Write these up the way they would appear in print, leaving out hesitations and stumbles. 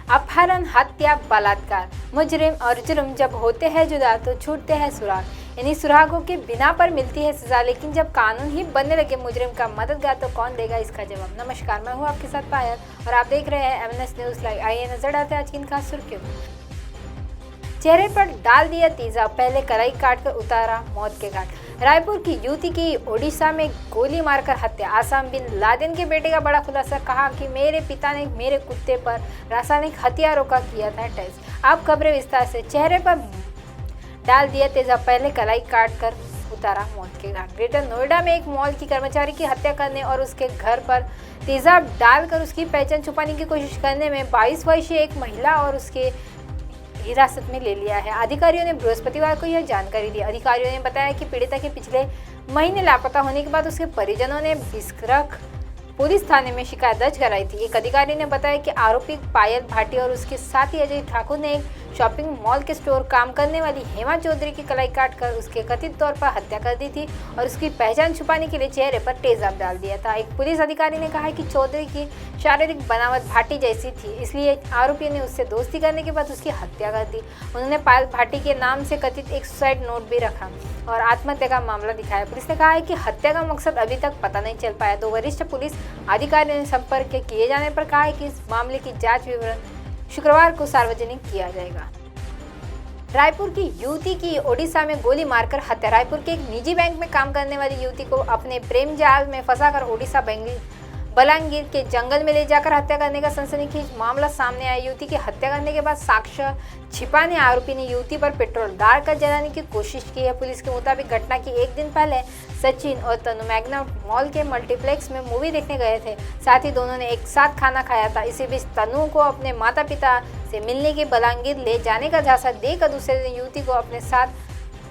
अपहरण, हत्या, बलात्कार, मुजरिम और जुर्म जब होते हैं जुदा तो छूटते हैं सुराग। इन्हीं सुरागों के बिना पर मिलती है सजा, लेकिन जब कानून ही बनने लगे मुजरिम का मददगार तो कौन देगा इसका जवाब। नमस्कार, मैं हूँ आपके साथ पायल और आप देख रहे हैं MNS न्यूज़ लाइव। आइए नजर डालते हैं आज की इन खास सुर्खियों में। चेहरे पर डाल दिया तेजाब, पहले कलाई काटकर उतारा मौत के घाट। रायपुर की युवती की ओडिशा में गोली मारकर हत्या। आसाम बिन लादेन के बेटे का बड़ा खुलासा, कहा कि मेरे पिता ने मेरे कुत्ते पर रासायनिक हथियारों का किया था टेस्ट। अब खबरें विस्तार से। चेहरे पर डाल दिया तेजाब, पहले कलाई काटकर उतारा मौत के घाट। ग्रेटर नोएडा में एक मॉल की कर्मचारी की हत्या करने और उसके घर पर तेजाब डालकर उसकी पहचान छुपाने की कोशिश करने में 22 वर्षीय एक महिला और उसके हिरासत में ले लिया है। अधिकारियों ने बृहस्पतिवार को यह जानकारी दी। अधिकारियों ने बताया कि पीड़िता के पिछले महीने लापता होने के बाद उसके परिजनों ने बिस्करख पुलिस थाने में शिकायत दर्ज कराई थी। एक अधिकारी ने बताया कि आरोपी पायल भाटी और उसके साथी अजय ठाकुर ने एक शॉपिंग मॉल के स्टोर काम करने वाली हेमा चौधरी की कलाई काटकर उसके कथित तौर पर हत्या कर दी थी और उसकी पहचान छुपाने के लिए चेहरे पर तेजाब डाल दिया था। एक पुलिस अधिकारी ने कहा कि चौधरी की शारीरिक बनावट भाटी जैसी थी, इसलिए आरोपियों ने उससे दोस्ती करने के बाद उसकी हत्या कर दी। उन्होंने पायल भाटी के नाम से कथित एक सुसाइड नोट भी रखा और आत्महत्या का मामला दिखाया। पुलिस ने कहा है कि हत्या का मकसद अभी तक पता नहीं चल पाया। 2 वरिष्ठ पुलिस अधिकारियों ने संपर्क किए जाने पर कहा है कि इस मामले की जांच विवरण शुक्रवार को सार्वजनिक किया जाएगा। रायपुर की युवती की ओडिशा में गोली मारकर हत्या। रायपुर के एक निजी बैंक में काम करने वाली युवती को अपने प्रेम जाल में फंसाकर ओडिशा बलांगीर के जंगल में ले जाकर हत्या करने का सनसनीखेज मामला सामने आया। युवती की हत्या करने के बाद साक्ष्य छिपाने आरोपी ने युवती पर पेट्रोल डालकर जलाने की कोशिश की है। पुलिस के मुताबिक घटना की एक दिन पहले सचिन और तनु मैग्ना मॉल के मल्टीप्लेक्स में मूवी देखने गए थे। साथ ही दोनों ने एक साथ खाना खाया था। इसी बीच तनु को अपने माता पिता से मिलने के बलांगीर ले जाने का झांसा देकर दूसरे दिन युवती को अपने साथ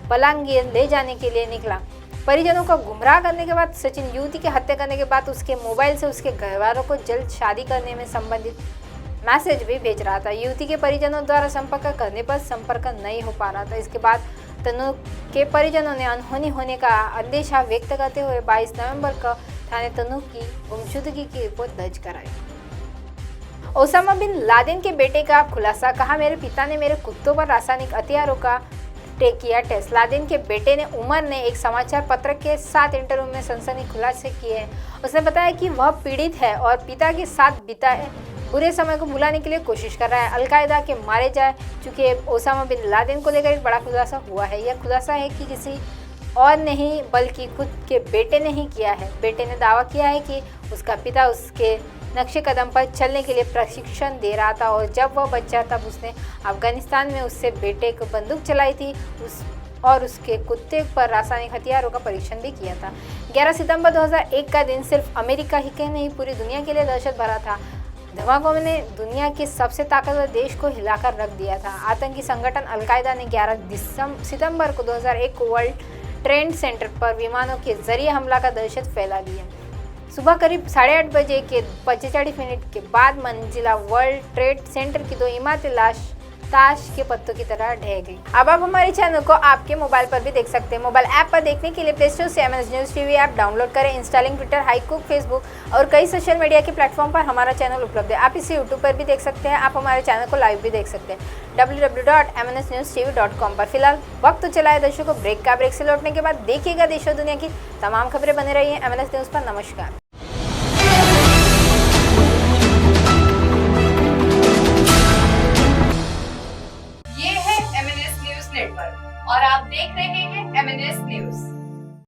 बलांगीर ले जाने के लिए निकला। परिजनों को गुमराह करने के बाद सचिन युवती की हत्या करने के बाद उसके मोबाइल से उसके घरवालों को जल्द शादी करने में संबंधित मैसेज भी भेज रहा था। युवती के परिजनों द्वारा संपर्क करने पर संपर्क नहीं हो पा रहा था। इसके बाद तनु के परिजनों ने अनहोनी होने का अंदेशा व्यक्त करते हुए 22 नवंबर को थाने तनु की गुमशुदगी की रिपोर्ट दर्ज कराई। ओसामा बिन लादेन के बेटे का खुलासा, कहा मेरे पिता ने मेरे कुत्तों पर रासायनिक हथियारों का किया टेस्ट। लादेन के बेटे ने उमर ने एक समाचार पत्र के साथ इंटरव्यू में सनसनी खुलासे किए हैं। उसने बताया कि वह पीड़ित है और पिता के साथ बिताए बुरे समय को भुलाने के लिए कोशिश कर रहा है। अलकायदा के मारे जा चुके ओसामा बिन लादेन को लेकर एक बड़ा खुलासा हुआ है। यह खुलासा है कि किसी और नहीं बल्कि खुद के बेटे ने ही किया है। बेटे ने दावा किया है कि उसका पिता उसके नक्शे कदम पर चलने के लिए प्रशिक्षण दे रहा था और जब वह बच्चा तब उसने अफगानिस्तान में उससे बेटे को बंदूक चलाई थी और उसके कुत्ते पर रासायनिक हथियारों का परीक्षण भी किया था। 11 सितंबर 2001 का दिन सिर्फ अमेरिका ही के नहीं पूरी दुनिया के लिए दहशत भरा था। धमाकों ने दुनिया के सबसे ताकतवर देश को हिलाकर रख दिया था। आतंकी संगठन अलकायदा ने 11 सितंबर को 2001 को वर्ल्ड ट्रेड सेंटर पर विमानों के जरिए हमला का दहशत फैला दिया। सुबह करीब 8:30 बजे के 45 मिनट के बाद मंजिला वर्ल्ड ट्रेड सेंटर की 2 इमारतें ताश के पत्तों की तरह ढह गई। अब आप हमारे चैनल को आपके मोबाइल पर भी देख सकते हैं। मोबाइल ऐप पर देखने के लिए प्ले स्टोर से MNS news TV app download करें। इंस्टॉलिंग ट्विटर, हाईकुक, फेसबुक और कई सोशल मीडिया के प्लेटफॉर्म पर हमारा चैनल उपलब्ध है। आप इसे यूट्यूब पर भी देख सकते हैं। आप हमारे चैनल को लाइव भी देख सकते हैं www.mnsnewstv.com पर। फिलहाल वक्त तो चला है दर्शकों ब्रेक का। ब्रेक से लौटने के बाद देखिएगा देश और दुनिया की तमाम खबरें बने रही है MNS न्यूज़ पर। नमस्कार। और आप देख रहे हैं MNS न्यूज।